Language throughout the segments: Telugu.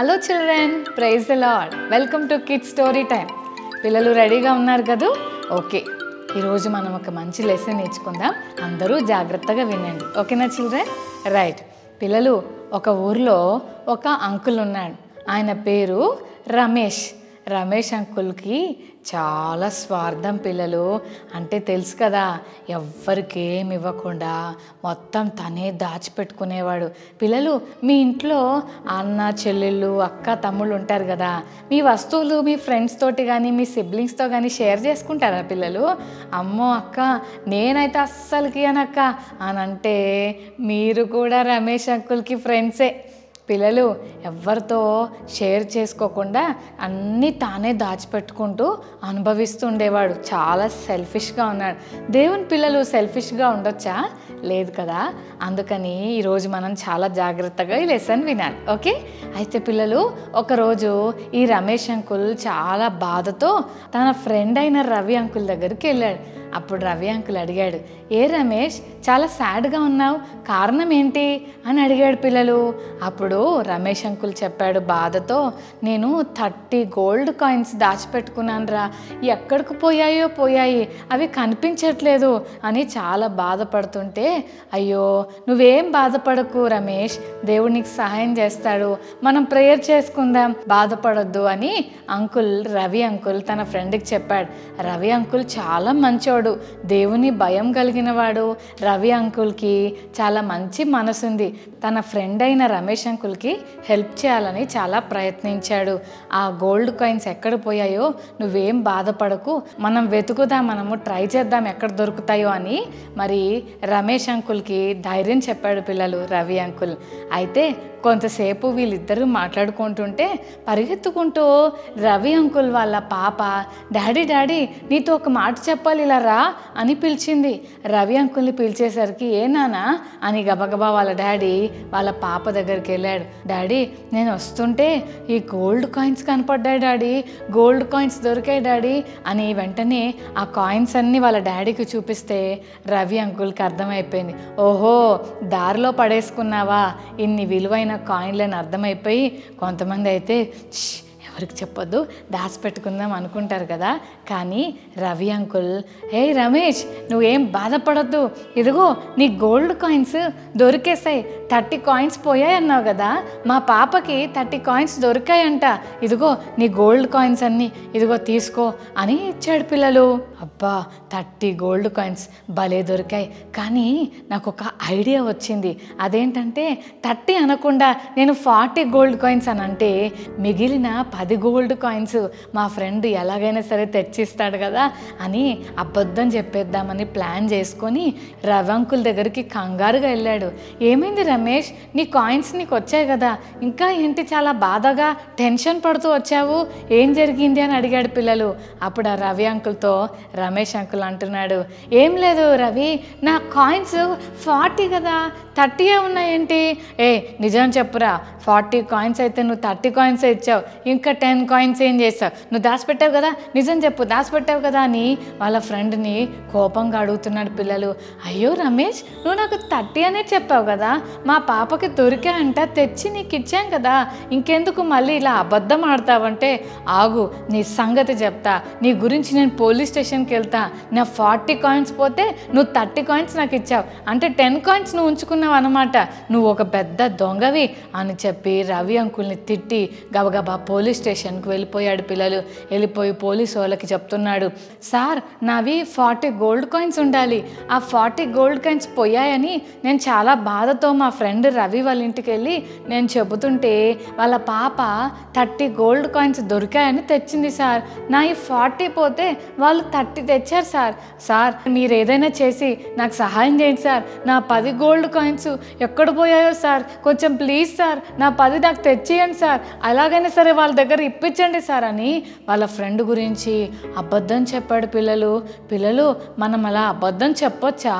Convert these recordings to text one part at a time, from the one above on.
Hello children, praise the lord. Welcome to kids story time. పిల్లలు రెడీగా ఉన్నారు కదా? ఓకే, ఈరోజు మనం ఒక మంచి లెసన్ నేర్చుకుందాం. అందరూ జాగ్రత్తగా వినండి, ఓకేనా చిల్డ్రన్? రైట్. పిల్లలు, ఒక ఊర్లో ఒక అంకుల్ ఉన్నాడు. ఆయన పేరు రమేష్. రమేష్ అంకుల్కి చాలా స్వార్థం పిల్లలు. అంటే తెలుసు కదా, ఎవ్వరికి ఏమి ఇవ్వకుండా మొత్తం తనే దాచిపెట్టుకునేవాడు. పిల్లలు, మీ ఇంట్లో అన్న చెల్లెళ్ళు అక్క తమ్ముళ్ళు ఉంటారు కదా, మీ వస్తువులు మీ ఫ్రెండ్స్ తోటి కానీ మీ సిబ్లింగ్స్తో కానీ షేర్ చేసుకుంటారా పిల్లలు? అమ్మో అక్క, నేనైతే అస్సలకి అనక్క అని అంటే మీరు కూడా రమేష్ అంకుల్కి ఫ్రెండ్సే. పిల్లలు, ఎవరితో షేర్ చేసుకోకుండా అన్నీ తానే దాచిపెట్టుకుంటూ అనుభవిస్తూ ఉండేవాడు. చాలా సెల్ఫిష్గా ఉన్నాడు. దేవుని పిల్లలు సెల్ఫిష్గా ఉండొచ్చా? లేదు కదా. అందుకని ఈరోజు మనం చాలా జాగ్రత్తగా ఈ లెసన్ వినాలి, ఓకే? అయితే పిల్లలు, ఒకరోజు ఈ రమేష్ అంకుల్ చాలా బాధతో తన ఫ్రెండ్ అయిన రవి అంకుల్ దగ్గరికి వెళ్ళాడు. అప్పుడు రవి అంకుల్ అడిగాడు, ఏ రమేష్, చాలా సాడ్గా ఉన్నావు, కారణం ఏంటి అని అడిగాడు పిల్లలు. అప్పుడు రమేష్ అంకుల్ చెప్పాడు బాధతో, నేను 30 గోల్డ్ కాయిన్స్ దాచిపెట్టుకున్నాను రా, ఎక్కడికి పోయాయి, అవి కనిపించట్లేదు అని చాలా బాధపడుతుంటే, అయ్యో నువ్వేం బాధపడకు రమేష్, దేవుడు నీకు సహాయం చేస్తాడు, మనం ప్రేయర్ చేసుకుందాం, బాధపడొద్దు అని రవి అంకుల్ తన ఫ్రెండ్కి చెప్పాడు. రవి అంకుల్ చాలా మంచోడు, దేవుని భయం కలిగిన వాడు. రవి అంకుల్కి చాలా మంచి మనసుంది. తన ఫ్రెండ్ అయిన రమేష్ అంకుల్కి హెల్ప్ చేయాలని చాలా ప్రయత్నించాడు. ఆ గోల్డ్ కాయిన్స్ ఎక్కడ పోయాయో నువ్వేం బాధపడకు, మనం వెతుకుదాం, మనము ట్రై చేద్దాం ఎక్కడ దొరుకుతాయో అని మరి రమేష్ అంకుల్కి ధైర్యం చెప్పాడు పిల్లలు రవి అంకుల్. అయితే కొంతసేపు వీళ్ళిద్దరూ మాట్లాడుకుంటుంటే పరిగెత్తుకుంటూ రవి అంకుల్ వాళ్ళ పాప, డాడీ నీతో ఒక మాట చెప్పాలి, ఇలా రా అని పిలిచింది. రవి అంకుల్ని పిలిచేసరికి ఏ నానా అని గబగబా వాళ్ళ డాడీ వాళ్ళ పాప దగ్గరికి వెళ్ళాడు. డాడీ, నేను వస్తుంటే ఈ గోల్డ్ కాయిన్స్ కనపడ్డాయి డాడీ, గోల్డ్ కాయిన్స్ దొరికాయి డాడీ అని వెంటనే ఆ కాయిన్స్ అన్నీ వాళ్ళ డాడీకి చూపిస్తే రవి అంకుల్కి అర్థమైపోయింది. ఓహో, దారిలో పడేసుకున్నావా ఇన్ని విలువైన కాయిన్లని అర్థమైపోయి కొంతమంది అయితే ఎవరికి చెప్పొద్దు, దాచిపెట్టుకుందాం అనుకుంటారు కదా. కానీ రవి అంకుల్, హే రమేష్, నువ్వేం బాధపడద్దు, ఇదిగో నీ గోల్డ్ కాయిన్స్ దొరికేసాయి, 30 కాయిన్స్ పోయాయి అన్నావు కదా, మా పాపకి 30 కాయిన్స్ దొరికాయంట, ఇదిగో నీ గోల్డ్ కాయిన్స్ అన్నీ ఇదిగో తీసుకో అని ఇచ్చాడు పిల్లలు. అబ్బా, 30 గోల్డ్ కాయిన్స్ భలే దొరికాయి. కానీ నాకు ఒక ఐడియా వచ్చింది. అదేంటంటే 30 అనకుండా నేను 40 గోల్డ్ కాయిన్స్ అని అంటే మిగిలిన 10 గోల్డ్ కాయిన్స్ మా ఫ్రెండ్ ఎలాగైనా సరే తెచ్చిస్తాడు కదా అని అబద్ధం చెప్పేద్దామని ప్లాన్ చేసుకొని రవి అంకుల్ దగ్గరికి కంగారుగా వెళ్ళాడు. ఏమైంది రమేష్, నీ కాయిన్స్ నీకు వచ్చాయి కదా, ఇంకా ఏంటి చాలా బాధగా టెన్షన్ పడుతూ వచ్చావు, ఏం జరిగింది అని అడిగాడు పిల్లలు. అప్పుడు ఆ రవి అంకుల్తో రమేష్ అంకుల్ అంటున్నాడు, ఏం లేదు రవి, నా కాయిన్స్ 40 కదా, 30 ఉన్నాయేంటి? నిజం చెప్పురా, 40 కాయిన్స్ అయితే నువ్వు 30 కాయిన్స్ ఇచ్చావు, ఇంకా 10 కాయిన్స్ ఏం చేస్తావు? నువ్వు దాచిపెట్టావు కదా, నిజం చెప్పు, దాచిపెట్టావు కదా అని వాళ్ళ ఫ్రెండ్ని కోపంగా అడుగుతున్నాడు పిల్లలు. అయ్యో రమేష్, నువ్వు నాకు 30 అనే చెప్పావు కదా, మా పాపకి దొరికాయంట, తెచ్చి నీకు ఇచ్చాం కదా, ఇంకెందుకు మళ్ళీ ఇలా అబద్ధం ఆడతావంటే, ఆగు నీ సంగతి చెప్తా, నీ గురించి నేను పోలీస్ స్టేషన్కి వెళ్తా, నా 40 కాయిన్స్ పోతే నువ్వు 30 కాయిన్స్ నాకు ఇచ్చావు అంటే 10 కాయిన్స్ నువ్వు ఉంచుకున్నావు అనమాట, నువ్వు ఒక పెద్ద దొంగవి అని చెప్పి రవి అంకుల్ని తిట్టి గబగబా పోలీస్ స్టేషన్కి వెళ్ళిపోయాడు పిల్లలు. వెళ్ళిపోయి పోలీసు వాళ్ళకి చెప్తున్నాడు, సార్ నావి 40 గోల్డ్ కాయిన్స్ ఉండాలి, ఆ 40 గోల్డ్ కాయిన్స్ పోయాయని నేను చాలా బాధతో మా ఫ్రెండ్ రవి వాళ్ళ ఇంటికి వెళ్ళి నేను చెబుతుంటే వాళ్ళ పాప 30 గోల్డ్ కాయిన్స్ దొరికాయని తెచ్చింది సార్, నా ఈ 40 పోతే వాళ్ళు 30 తెచ్చారు సార్, సార్ మీరు ఏదైనా చేసి నాకు సహాయం చేయండి సార్, నా 10 గోల్డ్ కాయిన్స్ ఎక్కడ పోయాయో సార్, కొంచెం ప్లీజ్ సార్ నా 10 నాకు తెచ్చేయండి సార్, అలాగైనా సరే వాళ్ళ దగ్గర ఇప్పించండి సార్ అని వాళ్ళ ఫ్రెండ్ గురించి అబద్ధం చెప్పాడు పిల్లలు. పిల్లలు, మనం అలా అబద్ధం చెప్పొచ్చా?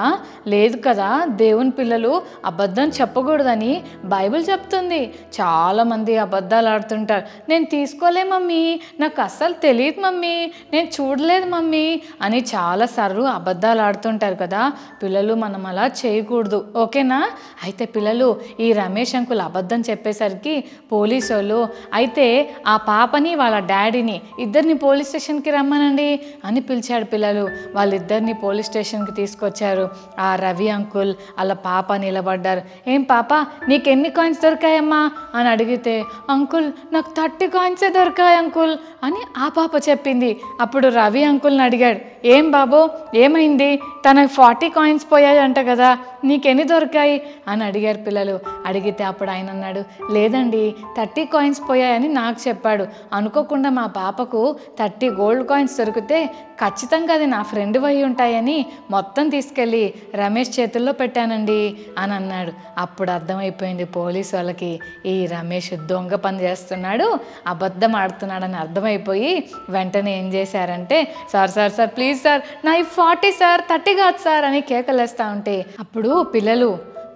లేదు కదా, దేవుని పిల్లలు అబద్ధం చెప్పకూడదని బైబిల్ చెప్తుంది. చాలామంది అబద్ధాలు ఆడుతుంటారు, నేను తీసుకోలే మమ్మీ, నాకు అస్సలు తెలియదు మమ్మీ, నేను చూడలేదు మమ్మీ అని చాలాసార్లు అబద్ధాలు ఆడుతుంటారు కదా పిల్లలు. మనం అలా చేయకూడదు, ఓకేనా? అయితే పిల్లలు, ఈ రమేష్ అంకుల్ అబద్ధం చెప్పే చెప్పేసరికి పోలీసు వాళ్ళు అయితే ఆ పాపని వాళ్ళ డాడీని ఇద్దరిని పోలీస్ స్టేషన్కి రమ్మనండి అని పిలిచాడు పిల్లలు. వాళ్ళిద్దరిని పోలీస్ స్టేషన్కి తీసుకొచ్చారు. ఆ రవి అంకుల్ వాళ్ళ పాప నిలబడ్డారు. ఏం పాప నీకెన్ని కాయిన్స్ దొరికాయమ్మా అని అడిగితే, అంకుల్ నాకు 30 కాయిన్సే దొరికాయి అంకుల్ అని ఆ పాప చెప్పింది. అప్పుడు రవి అంకుల్ని అడిగాడు, ఏం బాబు ఏమైంది, తనకు 40 కాయిన్స్ పోయాయి అంట కదా, నీకెన్ని దొరికాయి అని అడిగారు పిల్లలు. అడిగితే అప్పుడు ఆయన అన్నాడు, లేదండి 30 కాయిన్స్ పోయాయని నాకు చెప్పాడు. అనుకోకుండా మా పాపకు 30 గోల్డ్ కాయిన్స్ దొరికితే ఖచ్చితంగా అది నా ఫ్రెండ్ అయి ఉంటాయని మొత్తం తీసుకెళ్ళి రమేష్ చేతుల్లో పెట్టానండి అని అన్నాడు. అప్పుడు అర్థమైపోయింది పోలీసు వాళ్ళకి, ఈ రమేష్ దొంగ పని చేస్తున్నాడు, అబద్ధం ఆడుతున్నాడని అర్థమైపోయి వెంటనే ఏం చేశారంటే, sir sir sir please sir నా 40 సార్ 30 కాదు సార్ అని కేకలేస్తూ ఉంటే అప్పుడు పిల్లలు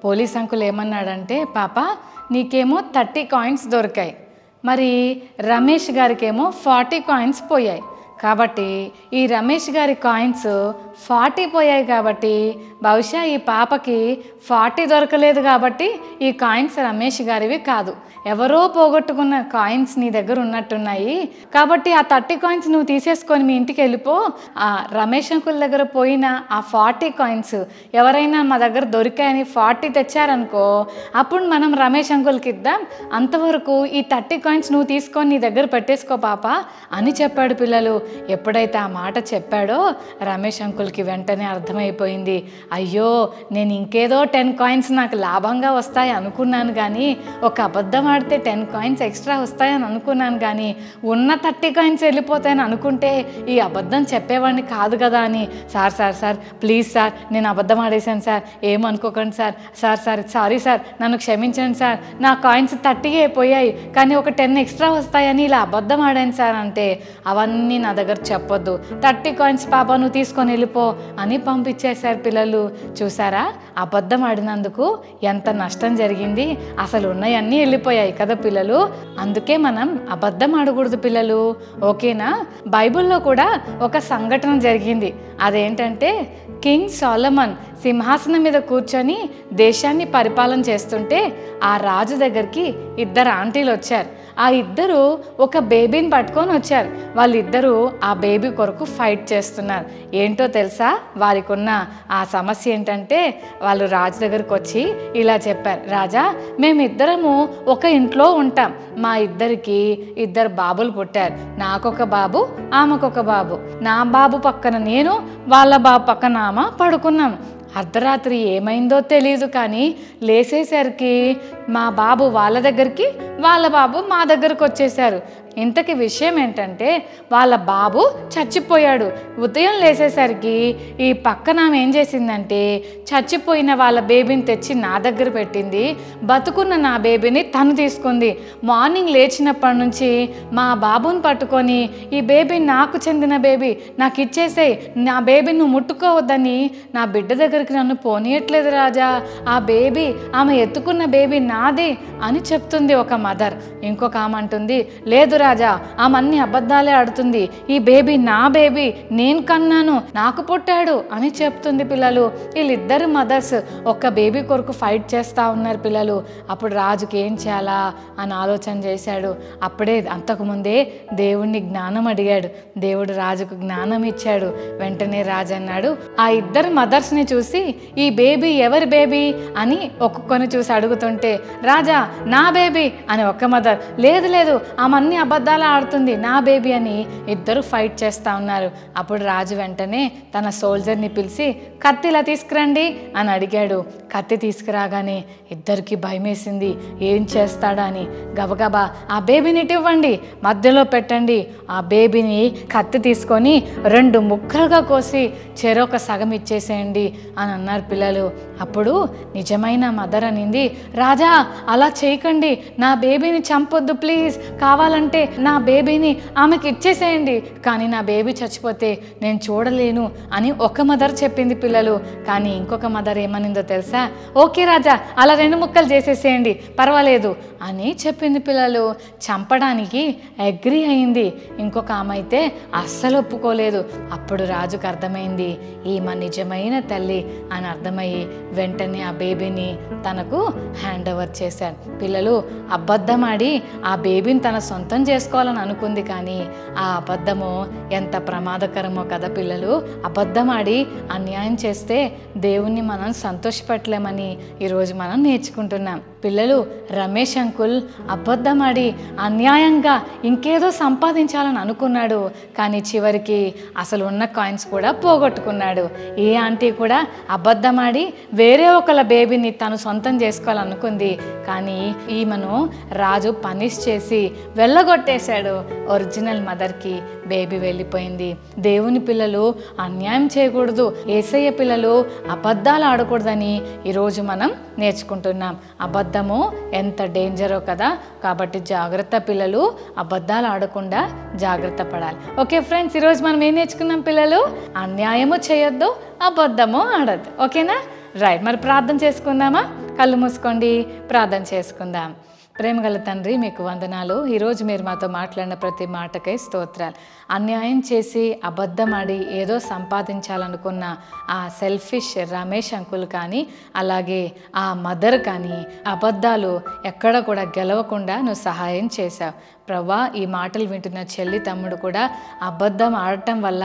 పోలీస్ అంకుల్ ఏమన్నాడంటే, పాప నీకేమో 30 కాయిన్స్ దొరికాయి, మరి రమేష్ గారికేమో 40 కాయిన్స్ పోయాయి. కాబట్టి ఈ రమేష్ గారి కాయిన్స్ 40 పోయాయి కాబట్టి బహుశా ఈ పాపకి 40 దొరకలేదు కాబట్టి ఈ కాయిన్స్ రమేష్ గారివి కాదు, ఎవరో పోగొట్టుకున్న కాయిన్స్ నీ దగ్గర ఉన్నట్టున్నాయి. కాబట్టి ఆ 30 కాయిన్స్ నువ్వు తీసేసుకొని మీ ఇంటికి వెళ్ళిపో. ఆ రమేష్ అంకుల్ దగ్గర పోయిన ఆ 40 కాయిన్స్ ఎవరైనా మా దగ్గర దొరికాయని 40 తెచ్చారనుకో, అప్పుడు మనం రమేష్ అంకుల్కి ఇద్దాం, అంతవరకు ఈ 30 కాయిన్స్ నువ్వు తీసుకొని నీ దగ్గర పెట్టేసుకో పాప అని చెప్పాడు పిల్లలు. ఎప్పుడైతే ఆ మాట చెప్పాడో రమేష్ అంకుల్కి వెంటనే అర్థమైపోయింది, అయ్యో నేను ఇంకేదో 10 కాయిన్స్ నాకు లాభంగా వస్తాయి అనుకున్నాను కానీ, ఒక అబద్ధం ఆడితే 10 కాయిన్స్ ఎక్స్ట్రా వస్తాయని అనుకున్నాను కానీ ఉన్న 30 కాయిన్స్ వెళ్ళిపోతాయని అనుకుంటే ఈ అబద్ధం చెప్పేవాడిని కాదు కదా అని, sir sir sir please sir నేను అబద్ధం ఆడేశాను సార్, ఏమనుకోకండి sir, sir sir sorry sir నన్ను క్షమించండి సార్, నా కాయిన్స్ 30 అయిపోయాయి కానీ ఒక 10 ఎక్స్ట్రా వస్తాయని ఇలా అబద్ధం ఆడాను సార్ అంటే, అవన్నీ నా దగ్గర చెప్పొద్దు, 30 కాయిన్స్ పాప నువ్వు తీసుకొని వెళ్ళిపో అని పంపించేశారు పిల్లలు. చూసారా అబద్ధం ఆడినందుకు ఎంత నష్టం జరిగింది, అసలు ఉన్నాయన్నీ వెళ్ళిపోయాయి కదా పిల్లలు. అందుకే మనం అబద్ధం ఆడకూడదు పిల్లలు, ఓకేనా. బైబిల్లో కూడా ఒక సంఘటన జరిగింది, అదేంటంటే కింగ్ సొలొమన్ సింహాసనం మీద కూర్చొని దేశాన్ని పరిపాలన చేస్తుంటే ఆ రాజు దగ్గరికి 2 ఆంటీలు వచ్చారు. ఆ ఇద్దరు ఒక బేబీని పట్టుకొని వచ్చారు. వాళ్ళిద్దరూ ఆ బేబీ కొరకు ఫైట్ చేస్తున్నారు. ఏంటో తెలుసా వారికి ఉన్న ఆ సమస్య ఏంటంటే, వాళ్ళు రాజు దగ్గరకు వచ్చి ఇలా చెప్పారు, రాజా మేమిద్దరము ఒక ఇంట్లో ఉంటాం, మా ఇద్దరికి 2 బాబులు పుట్టారు, నాకొక బాబు ఆమెకొక బాబు, నా బాబు పక్కన నేను వాళ్ళ బాబు పక్కన ఆమె పడుకున్నాం. అర్ధరాత్రి ఏమైందో తెలియదు కానీ లేసేసరికి మా బాబు వాళ్ళ దగ్గరికి వాళ్ళ బాబు మా దగ్గరకు వచ్చేసారు. ఇంతకీ విషయం ఏంటంటే వాళ్ళ బాబు చచ్చిపోయాడు. ఉదయం లేసేసరికి ఈ పక్కన ఆమె ఏం చేసిందంటే చచ్చిపోయిన వాళ్ళ బేబీని తెచ్చి నా దగ్గర పెట్టింది, బతుకున్న నా బేబీని తను తీసుకుంది. మార్నింగ్ లేచినప్పటి నుంచి మా బాబుని పట్టుకొని ఈ బేబీ నాకు చెందిన బేబీ నాకు ఇచ్చేసేయి, నా బేబీని నువ్వు ముట్టుకోవద్దని నా బిడ్డ దగ్గరికి నన్ను పోనీయట్లేదు రాజా, ఆ బేబీ ఆమె ఎత్తుకున్న బేబీ నాది అని చెప్తుంది ఒక మదర్. ఇంకొక ఆమె అంటుంది, లేదు రాజా ఆమె అన్ని అబద్ధాలే ఆడుతుంది, ఈ బేబీ నా బేబీ నేను కన్నాను నాకు పుట్టాడు అని చెప్తుంది పిల్లలు. వీళ్ళిద్దరు మదర్స్ ఒక్క బేబీ కొరకు ఫైట్ చేస్తూ ఉన్నారు పిల్లలు. అప్పుడు రాజుకి ఏం చేయాలా అని ఆలోచన చేశాడు. అప్పుడే అంతకుముందే దేవుణ్ణి జ్ఞానం అడిగాడు. దేవుడు రాజుకు జ్ఞానం ఇచ్చాడు. వెంటనే రాజు అన్నాడు, ఆ 2 మదర్స్ని చూసి ఈ బేబీ ఎవరి బేబీ అని ఒక్కొక్కరిని చూసి అడుగుతుంటే, రాజా నా బేబీ అని ఒక మదర్, లేదు లేదు ఆమె అన్ని అబద్ధాలు ఆడుతుంది నా బేబీ అని 2 ఫైట్ చేస్తూ ఉన్నారు. అప్పుడు రాజు వెంటనే తన సోల్జర్ని పిలిచి కత్తిలా తీసుకురండి అని అడిగాడు. కత్తి తీసుకురాగానే 2కి భయం వేసింది, ఏం చేస్తాడా అని. గబగబా ఆ బేబీని ఇవ్వండి మధ్యలో పెట్టండి, ఆ బేబీని కత్తి తీసుకొని 2 ముక్కలుగా కోసి చెరొక సగం ఇచ్చేసేయండి అని అన్నారు పిల్లలు. అప్పుడు నిజమైన మదర్ అనింది, రాజా అలా చేయకండి, నా బేబీని చంపొద్దు ప్లీజ్, కావాలంటే నా బేబీని ఆమెకి ఇచ్చేసేయండి, కానీ నా బేబీ చచ్చిపోతే నేను చూడలేను అని ఒక మదర్ చెప్పింది పిల్లలు. కానీ ఇంకొక మదర్ ఏమనిందో తెలుసా? ఓకే రాజా, అలా 2 ముక్కలు చేసేసేయండి, పర్వాలేదు అని చెప్పింది పిల్లలు. చంపడానికి అగ్రి అయింది. ఇంకొక ఆమె అయితే అస్సలు ఒప్పుకోలేదు. అప్పుడు రాజుకు అర్థమైంది ఈమె నిజమైన తల్లి అని అర్థమయ్యి వెంటనే ఆ బేబీని తనకు హ్యాండ్ ఓవర్ చేశాడు. పిల్లలు అబద్ధమాడి ఆ బేబీని తన సొంతం చేసుకోవాలని అనుకుంది, కానీ ఆ అబద్ధము ఎంత ప్రమాదకరమో కదా పిల్లలు. అబద్ధమాడి అన్యాయం చేస్తే దేవుణ్ణి మనం సంతోషపెట్టలేమని ఈరోజు మనం నేర్చుకుంటున్నాం. పిల్లలు రమేష్ అంకుల్ అబద్ధమాడి అన్యాయంగా ఇంకేదో సంపాదించాలని అనుకున్నాడు, కానీ చివరికి అసలు ఉన్న కాయిన్స్ కూడా పోగొట్టుకున్నాడు. ఏ ఆంటీ కూడా అబద్ధమాడి వేరే ఒకళ్ళ బేబీని తను సొంతం చేసుకోవాలనుకుంది, కానీ ఈమెను రాజు పనిష్ చేసి వెళ్ళగొట్టేశాడు. ఒరిజినల్ మదర్కి బేబీ వెళ్ళిపోయింది. దేవుని పిల్లలు అన్యాయం చేయకూడదు, యేసయ్య పిల్లలు అబద్ధాలు ఆడకూడదని ఈరోజు మనం నేర్చుకుంటున్నాం. అబద్ధము ఎంత డేంజరో కదా, కాబట్టి జాగ్రత్త పిల్లలు, అబద్ధాలు ఆడకుండా జాగ్రత్త పడాలి. ఓకే ఫ్రెండ్స్, ఈరోజు మనం ఏం నేర్చుకున్నాం పిల్లలు? అన్యాయము చేయొద్దు, అబద్ధము ఆడద్దు. ఓకేనా? రైట్. మరి ప్రార్థన చేసుకుందామా? కళ్ళు మూసుకోండి, ప్రార్థన చేసుకుందాం. ప్రేమగల తండ్రి, మీకు వందనాలు. ఈరోజు మీరు మాతో మాట్లాడిన ప్రతి మాటకై స్తోత్రాలు. అన్యాయం చేసి అబద్ధమాడి ఏదో సంపాదించాలనుకున్న ఆ సెల్ఫిష్ రమేష్ అంకుల్ కానీ, అలాగే ఆ మదర్ కానీ అబద్ధాలు ఎక్కడ కూడా గెలవకుండా నువ్వు సహాయం చేశావు ప్రభా. ఈ మాటలు వింటున్న చెల్లి తమ్ముడు కూడా అబద్ధం ఆడటం వల్ల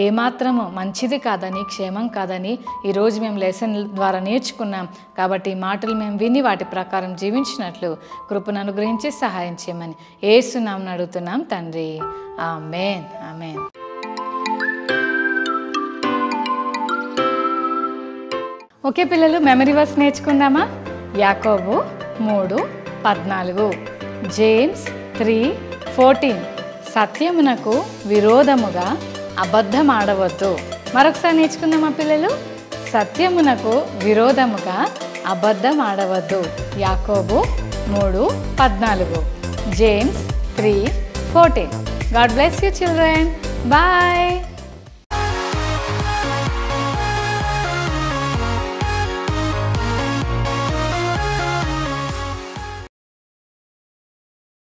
ఏమాత్రము మంచిది కాదని, క్షేమం కాదని ఈరోజు మేము లెసన్ ద్వారా నేర్చుకున్నాం. కాబట్టి ఈ మాటలు మేము విని వాటి ప్రకారం జీవించినట్లు కృపను అనుగ్రహించి సహాయం చేయమని యేసు నామమున అడుగుతున్నాం తండ్రి. ఆమేన్, ఆమేన్. ఓకే పిల్లలు, మెమరీ వర్స్ నేర్చుకుందామా? యాకోబు 3:14, జేమ్స్ 3:14, సత్యమునకు విరోధముగా అబద్ధం ఆడవద్దు. మరొకసారి నేర్చుకుందామా పిల్లలు? సత్యమునకు విరోధముగా అబద్ధం ఆడవద్దు. యాకోబు 3:14, James 3:14. God bless you children. Bye.